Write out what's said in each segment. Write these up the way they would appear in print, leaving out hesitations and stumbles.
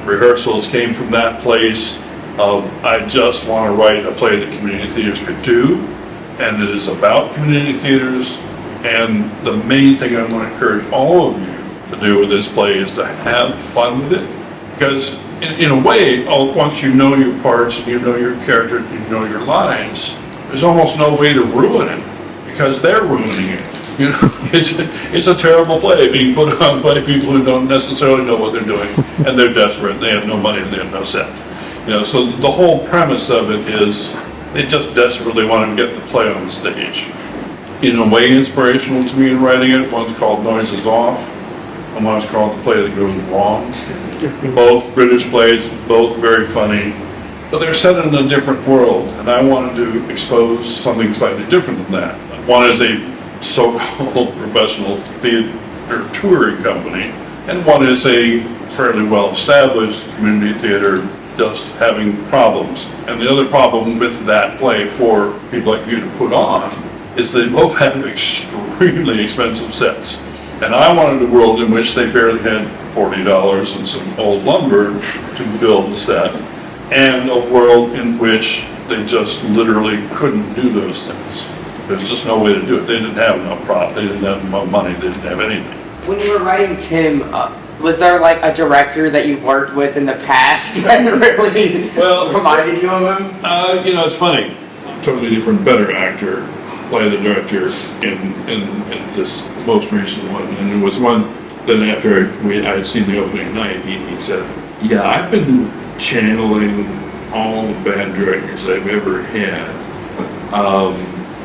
Rehearsals came from that place of, I just want to write a play that community theaters could do, and it is about community theaters. And the main thing I want to encourage all of you to do with this play is to have fun with it. Because in a way, once you know your parts, and you know your characters, and you know your lines, there's almost no way to ruin it, because they're ruining it. You know, it's a terrible play being put on by people who don't necessarily know what they're doing, and they're desperate, they have no money, and they have no set. You know, so the whole premise of it is they just desperately want to get the play on the stage. In a way, inspirational to me in writing it. One's called Noises Off, and one's called The Play That Goes Wrong. Both British plays, both very funny, but they're set in a different world, and I wanted to expose something slightly different than that. One is a so-called professional theater touring company, and one is a fairly well-established community theater just having problems. And the other problem with that play for people like you to put on is they both have extremely expensive sets. And I wanted a world in which they barely had $40 and some old lumber to build the set, and a world in which they just literally couldn't do those things. There's just no way to do it. They didn't have no prop, they didn't have no money, they didn't have anything. When you were writing Tim, was there like a director that you worked with in the past that really reminded you of him? You know, it's funny. Totally different, better actor play the director in this most recent one. And it was one that after I had seen the opening night, he said, yeah, I've been channeling all the bad directors I've ever had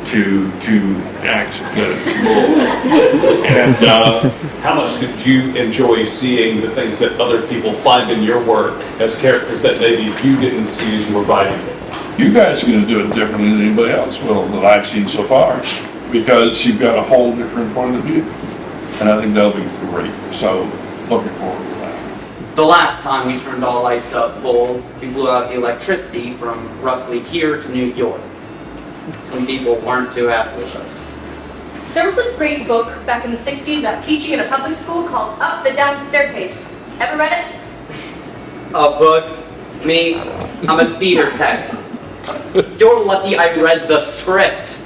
to act good. And how much did you enjoy seeing the things that other people find in your work as characters that maybe you didn't see as you were writing it? You guys are going to do it differently than anybody else will that I've seen so far, because you've got a whole different point of view. And I think that'll be great. So, looking forward to that. The last time we turned all lights up full, we blew out the electricity from roughly here to New York. Some people weren't too happy with us. There was this great book back in the 60s that teaching in a public school called Up the Down Staircase. Ever read it? A book? Me? I'm a theater tech. You're lucky I read the script.